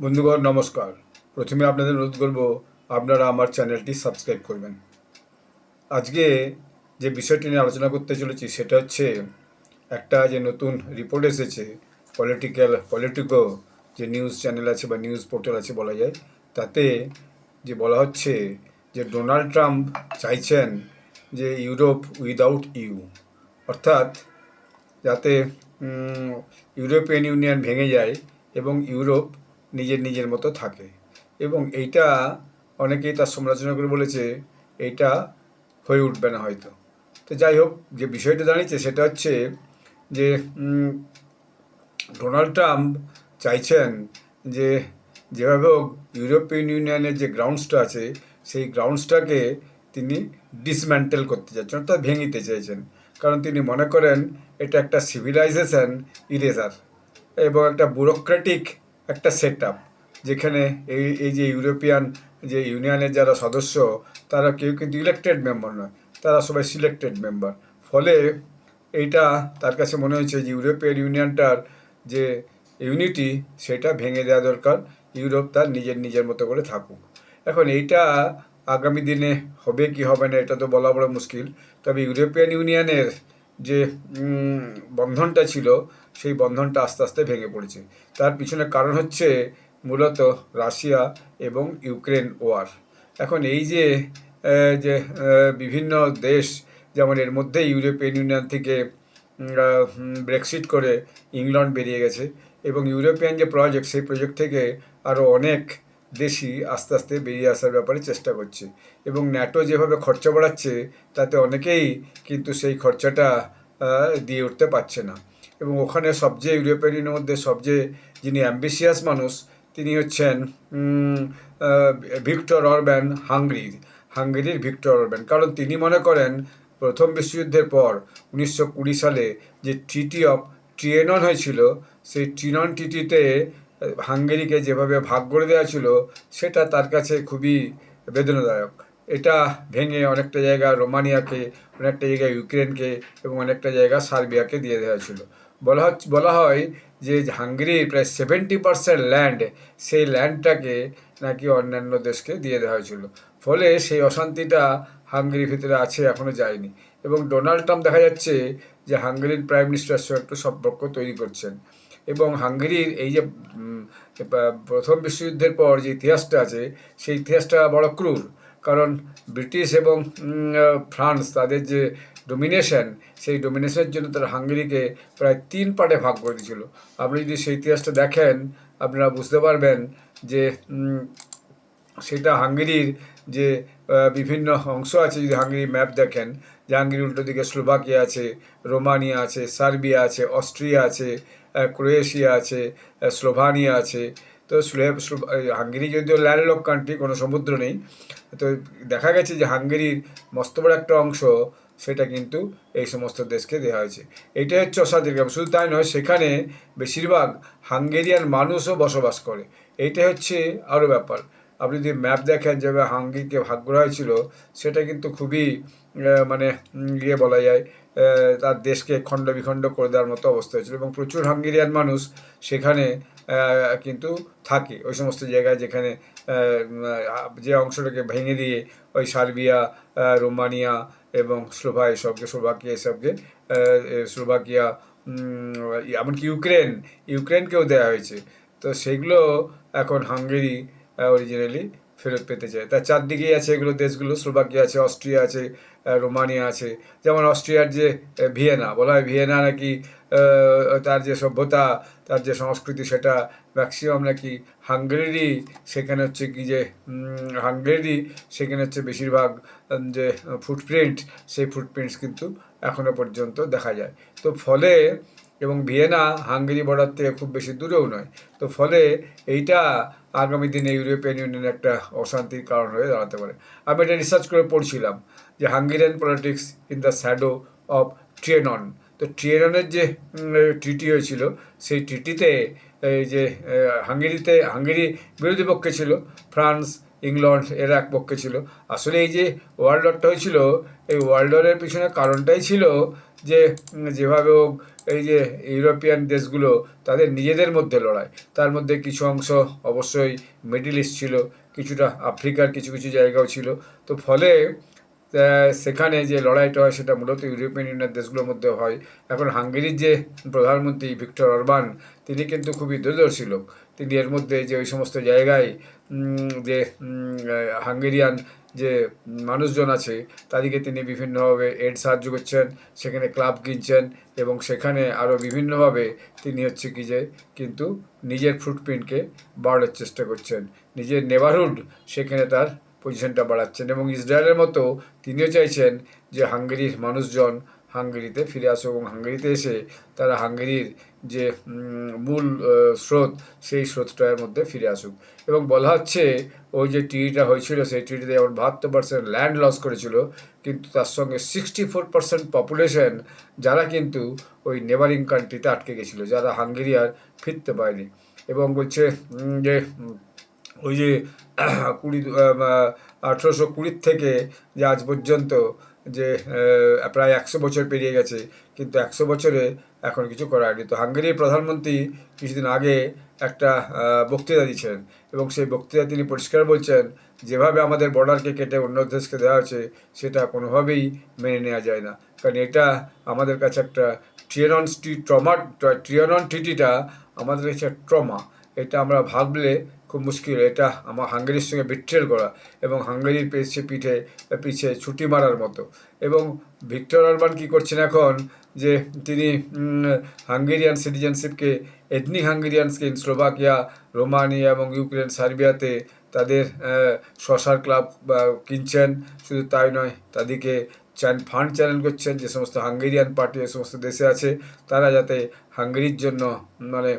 বন্ধুগণ নমস্কার। প্রথমে আপনাদের অনুরোধ করব আপনারা আমার চ্যানেলটি সাবস্ক্রাইব করবেন। আজকে যে বিষয়টি নিয়ে আলোচনা করতে চলেছি সেটা হচ্ছে একটা যে নতুন রিপোর্ট এসেছে পলিটিকো যে নিউজ চ্যানেল আছে বা নিউজ পোর্টাল আছে বলা যায়, তাতে যে বলা হচ্ছে যে ডোনাল্ড ট্রাম্প চাইছেন যে ইউরোপ উইদাউট ইউ, অর্থাৎ যাতে ইউরোপিয়ান ইউনিয়ন ভেঙে যায় এবং ইউরোপ নিজের নিজের মতো থাকে। এবং এইটা অনেকেই তার সমালোচনা করে বলেছে এইটা হয়ে উঠবে না হয়তো। তো যাই হোক, যে বিষয়টা দাঁড়িয়েছে সেটা হচ্ছে যে ডোনাল্ড ট্রাম্প চাইছেন যে যেভাবে হোক ইউরোপিয়ান ইউনিয়নের যে গ্রাউন্ডসটা আছে সেই গ্রাউন্ডসটাকে তিনি ডিসম্যান্টেল করতে চাইছেন, অর্থাৎ ভেঙে দিতে চাইছেন। কারণ তিনি মনে করেন এটা একটা সিভিলাইজেশন ইরেজার এবং একটা ব্যুরোক্রেটিক একটা সেট আপ, যেখানে এই যে ইউরোপিয়ান যে ইউনিয়নের যারা সদস্য তারা কেউ কিন্তু ইলেক্টেড মেম্বার নয়, তারা সবাই সিলেক্টেড মেম্বার। ফলে এইটা তার কাছে মনে হয়েছে যে ইউরোপিয়ান ইউনিয়নটার যে ইউনিটি সেটা ভেঙে দেওয়া দরকার, ইউরোপ তার নিজের নিজের মতো করে থাকুক। এখন এইটা আগামী দিনে হবে কি হবে না এটা তো বলা বড় মুশকিল। তবে ইউরোপিয়ান ইউনিয়নের যে বন্ধনটা ছিল সেই বন্ধনটা আস্তে আস্তে ভেঙে পড়েছে। তার পিছনে কারণ হচ্ছে মূলত রাশিয়া এবং ইউক্রেন ওয়ার। এখন এই যে যে বিভিন্ন দেশ, যেমন এর মধ্যে ইউরোপিয়ান ইউনিয়ন থেকে ব্রেক্সিট করে ইংল্যান্ড বেরিয়ে গেছে এবং ইউরোপিয়ান যে প্রজেক্ট সেই প্রজেক্ট থেকে আরও অনেক দেশই আস্তে আস্তে বেরিয়ে আসার ব্যাপারে চেষ্টা করছে। এবং ন্যাটো যেভাবে খরচা বাড়াচ্ছে তাতে অনেকেই কিন্তু সেই খরচাটা দিয়ে উঠতে পারছে না। এবং ওখানে সবচেয়ে ইউরোপিয়ান ইউনিয়নের মধ্যে সবচেয়ে যিনি অ্যাম্বিশিয়াস মানুষ তিনি হচ্ছেন ভিক্টর অরব্যান, হাঙ্গেরির ভিক্টর অরব্যান। কারণ তিনি মনে করেন প্রথম বিশ্বযুদ্ধের পর 1920 সালে যে ট্রিটি অফ ট্রিয়েনন হয়েছিল, সেই ট্রিনন ট্রিটিতে হাঙ্গেরিকে যেভাবে ভাগ করে দেওয়া ছিল সেটা তার কাছে খুবই বেদনাদায়ক। এটা ভেঙে অনেকটা জায়গা রোমানিয়াকে, অনেকটা জায়গা ইউক্রেনকে এবং অনেকটা জায়গা সার্বিয়াকে দিয়ে দেওয়া ছিল। বলা হয় যে হাঙ্গেরির প্রায় 70% ল্যান্ড, সেই ল্যান্ডটাকে নাকি অন্যান্য দেশকে দিয়ে দেওয়া হয়েছিল। ফলে সেই অশান্তিটা হাঙ্গেরির ভিতরে আছে, এখনও যায়নি। এবং ডোনাল্ড ট্রাম্প দেখা যাচ্ছে যে হাঙ্গেরির প্রাইম মিনিস্টারের সঙ্গে একটু সম্পর্ক তৈরি করছেন। এবং হাঙ্গেরির এই যে প্রথম বিশ্বযুদ্ধের পর যে ইতিহাসটা আছে সেই ইতিহাসটা বড় ক্রূর। কারণ ব্রিটিশ এবং ফ্রান্স তাদের যে ডোমিনেশন, সেই ডোমিনেশনের জন্য তারা হাঙ্গেরিকে প্রায় 3 পার্টে ভাগ করে দিয়েছিল। আপনি যদি সেই ইতিহাসটা দেখেন আপনারা বুঝতে পারবেন যে সেটা হাঙ্গেরির যে বিভিন্ন অংশ আছে। যদি হাঙ্গেরির ম্যাপ দেখেন, যে হাঙ্গেরির উল্টো দিকে স্লোভাকিয়া আছে, রোমানিয়া আছে, সার্বিয়া আছে, অস্ট্রিয়া আছে, ক্রোয়েশিয়া আছে, স্লোভানিয়া আছে। তো হাঙ্গেরি যদিও ল্যান্ডলক কান্ট্রি, কোনো সমুদ্র নেই, তো দেখা গেছে যে হাঙ্গেরির মস্ত বড় একটা অংশ সেটা কিন্তু এই সমস্ত দেশকে দেওয়া হয়েছে। এটাই হচ্ছে অশান্তির কারণ। শুধু তাই নয়, সেখানে বেশিরভাগ হাঙ্গেরিয়ান মানুষও বসবাস করে। এইটাই হচ্ছে আরও ব্যাপার। আপনি যদি ম্যাপ দেখেন যেভাবে হাঙ্গেরিকে ভাগ করা হয়েছিল সেটা কিন্তু খুবই মানে বলা যায় তার দেশকে খণ্ড বিখণ্ড করে দেওয়ার মতো অবস্থা হয়েছিল। এবং প্রচুর হাঙ্গেরিয়ান মানুষ সেখানে কিন্তু থাকে, ওই সমস্ত জায়গায় যেখানে যে অংশটাকে ভেঙে দিয়ে ওই সার্বিয়া, রোমানিয়া এবং স্লোভাকিয়া, এমনকি ইউক্রেনকেও দেওয়া হয়েছে। তো সেইগুলো এখন হাঙ্গেরি অরিজিনালি ফেরত পেতে চায়। তার চারদিকেই আছে এগুলো দেশগুলো, স্লোভাকিয়া আছে, অস্ট্রিয়া আছে, রোমানিয়া আছে। যেমন অস্ট্রিয়ার যে ভিয়েনা, বলা হয় ভিয়েনা নাকি তার যে সভ্যতা, তার যে সংস্কৃতি সেটা ম্যাক্সিমাম নাকি হাঙ্গেরিরই। সেখানে হচ্ছে কি যে সেখানে হচ্ছে বেশিরভাগ যে ফুটপ্রিন্ট, সেই ফুটপ্রিন্টস কিন্তু এখনও পর্যন্ত দেখা যায়। তো ফলে এবং ভিয়েনা হাঙ্গেরি বর্ডার থেকে খুব বেশি দূরেও নয়। তো ফলে এইটা আগামী দিনে ইউরোপিয়ান ইউনিয়নের একটা অশান্তির কারণ হয়ে দাঁড়াতে পারে। আমি এটা রিসার্চ করে পড়ছিলাম যে Hungarian politics in the shadow of Trianon. তো ট্রিয়েননের যে ট্রিটি হয়েছিল সেই ট্রিটিতে এই যে হাঙ্গেরি বিরোধী পক্ষে ছিল, ফ্রান্স, ইংল্যান্ড এরা এক পক্ষে ছিল। আসলে এই যে ওয়ার্ল্ড ওয়ারটা হয়েছিল, এই ওয়ার্ল্ড ওয়ারের পিছনে কারণটাই ছিল যে যেভাবে হোক এই যে ইউরোপিয়ান দেশগুলো তাদের নিজেদের মধ্যে লড়াই, তার মধ্যে কিছু অংশ অবশ্যই মিডল ইস্ট ছিল, কিছুটা আফ্রিকার কিছু কিছু জায়গাও ছিল। তো ফলে সেখানে যে লড়াইটা হয় সেটা মূলত ইউরোপিয়ান ইউনিয়নের দেশগুলোর মধ্যে হয়। এখন হাঙ্গেরির যে প্রধানমন্ত্রী ভিক্টর অরবান, তিনি কিন্তু খুবই দূরদর্শী লোক। তিনি এর মধ্যে যে ওই সমস্ত জায়গায় যে হাঙ্গেরিয়ান যে মানুষজন আছে তাদেরকে তিনি বিভিন্নভাবে এড সাহায্য করছেন, সেখানে ক্লাব কিনছেন এবং সেখানে আরও বিভিন্নভাবে তিনি হচ্ছে কি যে কিন্তু নিজের ফুটপ্রিন্টকে বাড়ানোর চেষ্টা করছেন, নিজের নেবারহুড সেখানে তার পজিশনটা বাড়াচ্ছেন। এবং ইসরায়েলের মতো তিনিও চাইছেন যে হাঙ্গেরির মানুষজন হাঙ্গেরিতে ফিরে আসুক এবং হাঙ্গেরিতে এসে তারা হাঙ্গেরির যে মূল স্রোত সেই স্রোতটার মধ্যে ফিরে আসুক। এবং বলা হচ্ছে ওই যে ট্রিটিটা হয়েছিল সেই ট্রিটিতে যেমন 72% ল্যান্ড লস করেছিল, কিন্তু তার সঙ্গে 64% পপুলেশন যারা কিন্তু ওই নেবারিং কান্ট্রিতে আটকে গেছিলো, যারা হাঙ্গেরি আর ফিরতে পারেনি। এবং বলছে যে ওই যে 1820 থেকে যে আজ পর্যন্ত যে প্রায় 100 বছর পেরিয়ে গেছে, কিন্তু 100 বছরে এখন কিছু করা হয়নি। তো হাঙ্গেরির প্রধানমন্ত্রী কিছুদিন আগে একটা বক্তৃতা দিচ্ছেন এবং সেই বক্তৃতা তিনি পরিষ্কার বলছেন যেভাবে আমাদের বর্ডারকে কেটে অন্য দেশকে দেওয়া হয়েছে সেটা কোনোভাবেই মেনে নেওয়া যায় না, কারণ এটা আমাদের কাছে একটা ট্রিয়ানন ট্রিটিটা আমাদের কাছে ট্রমা। এটা আমরা ভাবলে খুব মুশকিল, এটা আমার হাঙ্গেরির সঙ্গে বিট্রেল করা এবং হাঙ্গেরির পিছে ছুটি মারার মতো। এবং ভিক্টর অরবান কী করছেন এখন, যে তিনি হাঙ্গেরিয়ান সিটিজেনশিপকে এথনিক হাঙ্গেরিয়ানসকে স্লোভাকিয়া, রোমানিয়া এবং ইউক্রেন, সার্বিয়াতে তাদের শশার ক্লাব কিনছেন। শুধু তাই নয়, তাদেরকে ফান্ড চ্যানেল করছেন, যে সমস্ত হাঙ্গেরিয়ান পার্টি এ সমস্ত দেশে আছে তারা যাতে হাঙ্গেরির জন্য মানে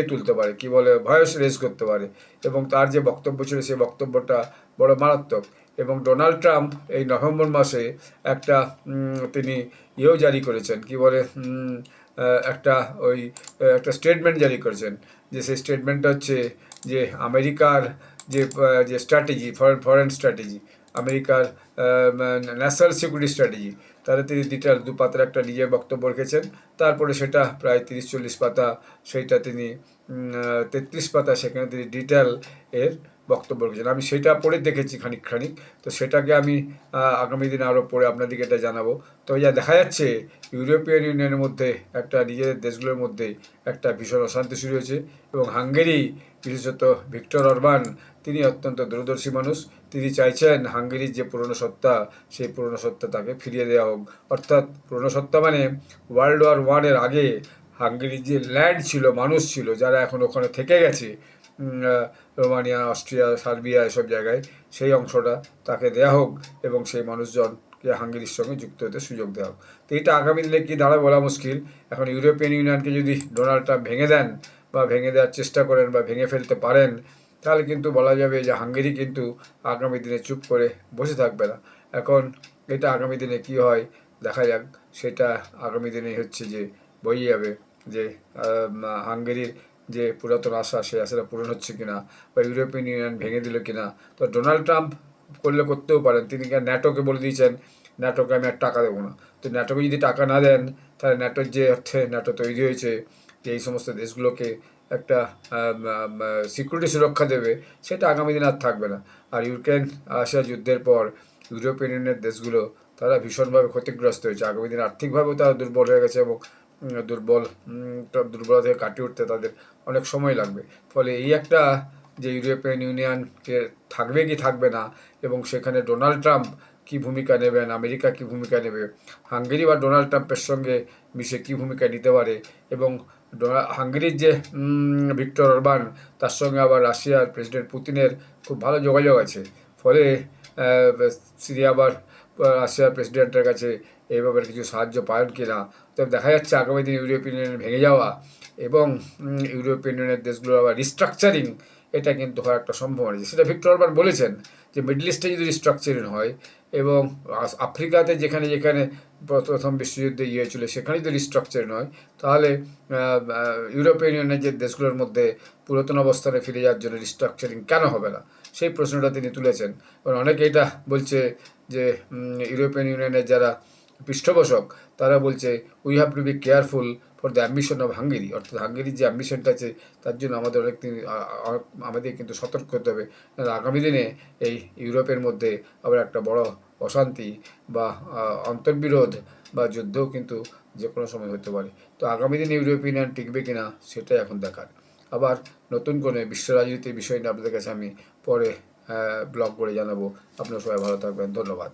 তুলতে পারে, কি বলে, ভয়েস রেজ করতে পারে। এবং তার যে বক্তব্য ছিল সেই বক্তব্যটা বড় মারাত্মক। এবং ডোনাল্ড ট্রাম্প এই নভেম্বর মাসে একটা তিনি জারি করেছেন, কি বলে, একটা একটা স্টেটমেন্ট জারি করেছেন, যে সেই স্টেটমেন্টটা হচ্ছে যে আমেরিকার যে স্ট্র্যাটেজি, ফরেন স্ট্র্যাটেজি, আমেরিকার ন্যাশনাল সিকিউরিটি স্ট্র্যাটেজি, তাহলে তিনি ডিটেল 2 পাতার একটা নিজের বক্তব্য রেখেছেন। তারপরে সেটা প্রায় 30-40 পাতা, সেইটা তিনি 33 পাতা, সেখানে তিনি ডিটেল এর বক্তব্য রেখেছেন। আমি সেটা পড়ে দেখেছি খানিক। তো সেটাকে আমি আগামী দিনে আরও পড়ে আপনাদেরকে এটা জানাবো। তো যা দেখা যাচ্ছে ইউরোপিয়ান ইউনিয়নের মধ্যে একটা নিজেদের দেশগুলোর মধ্যে একটা ভীষণ অশান্তি শুরু হয়েছে। এবং হাঙ্গেরি, বিশেষত ভিক্টর অরবান, তিনি অত্যন্ত দূরদর্শী মানুষ। তিনি চাইছেন হাঙ্গেরির যে পুরনো সত্তা, সেই পুরনো সত্তা তাকে ফিরিয়ে দেওয়া হোক। অর্থাৎ পুরনো সত্তা মানে ওয়ার্ল্ড ওয়ার 1-এর আগে হাঙ্গেরির যে ল্যান্ড ছিল, মানুষ ছিল যারা এখন ওখানে থেকে গেছে, রোমানিয়া, অস্ট্রিয়া, সার্বিয়া এসব জায়গায়, সেই অংশটা তাকে দেওয়া হোক এবং সেই মানুষজনকে হাঙ্গেরির সঙ্গে যুক্ত হতে সুযোগ দেওয়া হোক। তো এটা আগামী দিনে কী দাঁড়ায় বলা মুশকিল। এখন ইউরোপিয়ান ইউনিয়নকে যদি ডোনাল্ড ট্রাম্প ভেঙে দেন বা ভেঙে দেওয়ার চেষ্টা করেন বা ভেঙে ফেলতে পারেন, তাহলে কিন্তু বলা যাবে যে হাঙ্গেরি কিন্তু আগামী দিনে চুপ করে বসে থাকবে না। এখন এটা আগামী দিনে কি হয় দেখা যাক, সেটা আগামী দিনেই হচ্ছে যে বোঝা যাবে যে হাঙ্গেরির যে পুরাতন আশা, সেই আশাটা পূরণ হচ্ছে কিনা বা ইউরোপিয়ান ইউনিয়ন ভেঙে দিল কিনা। তো ডোনাল্ড ট্রাম্প করতেও পারেন, তিনি ন্যাটোকে বলে দিয়েছেন ন্যাটোকে আমি আর টাকা দেবো না। তো ন্যাটোকে যদি টাকা না দেন, তাহলে ন্যাটোর যে অর্থে ন্যাটো তৈরি হয়েছে যে এই সমস্ত দেশগুলোকে একটা সিকিউরিটি সুরক্ষা দেবে, সেটা আগামী দিন আর থাকবে না। আর ইউক্রেন রাশিয়া যুদ্ধের পর ইউরোপিয়ান ইউনিয়নের দেশগুলো তারা ভীষণভাবে ক্ষতিগ্রস্ত হয়েছে। আগামী দিন আর্থিকভাবেও তারা দুর্বল হয়ে গেছে এবং দুর্বলতা থেকে কাটিয়ে উঠতে তাদের অনেক সময় লাগবে। ফলে এই একটা যে ইউরোপিয়ান ইউনিয়নকে থাকবে কি থাকবে না, এবং সেখানে ডোনাল্ড ট্রাম্প কী ভূমিকা নেবেন, আমেরিকা কী ভূমিকা নেবে, হাঙ্গেরি বা ডোনাল্ড ট্রাম্পের সঙ্গে মিশে কী ভূমিকা নিতে পারে, এবং হাঙ্গেরির যে ভিক্টর অরবান, তার সঙ্গে আবার রাশিয়ার প্রেসিডেন্ট পুতিনের খুব ভালো যোগাযোগ আছে। ফলে তিনি আবার রাশিয়ার প্রেসিডেন্টের কাছে এই ব্যাপারে কিছু সাহায্য পান কি না। তবে দেখা যাচ্ছে আগামী দিন ইউরোপিয়ান ইউনিয়ন ভেঙে যাওয়া এবং ইউরোপিয়ান ইউনিয়নের দেশগুলোর আবার রিস্ট্রাকচারিং, এটা কিন্তু হওয়ার একটা সম্ভাবনা আছে। সেটা ভিক্টর অরবান বলেছেন যে মিডল ইস্টে যদি রিস্ট্রাকচারিং হয় এবং আফ্রিকাতে যেখানে যেখানে প্রথম বিশ্বযুদ্ধে হয়েছিল সেখানে যদি রিস্ট্রাকচারিং হয়, তাহলে ইউরোপিয়ান ইউনিয়নের যে দেশগুলোর মধ্যে পুরাতন অবস্থানে ফিরে যাওয়ার জন্য রিস্ট্রাকচারিং কেন হবে না, সেই প্রশ্নটা তিনি তুলেছেন। কারণ অনেকে এটা বলছে যে ইউরোপিয়ান ইউনিয়নের যারা পৃষ্ঠপোষক, তারা বলছে we have to be careful for the ambition of Hungary, অর্থাৎ হাঙ্গেরির যে অ্যাম্বিশনটা আছে তার জন্য আমাদের আমাদের কিন্তু সতর্ক হতে হবে। আগামী দিনে এই ইউরোপের মধ্যে আবার একটা বড় অশান্তি বা অন্তর্বিরোধ বা যুদ্ধও কিন্তু যে কোনো সময় হতে পারে। তো আগামী দিনে ইউরোপিয়ান ইউনিয়ন টিকবে কিনা সেটাই এখন দেখার। আবার নতুন করে বিশ্ব রাজনীতির বিষয় নিয়ে আপনাদের কাছে আমি পরে ব্লগ করে জানাবো। আপনারা সবাই ভালো থাকবেন, ধন্যবাদ।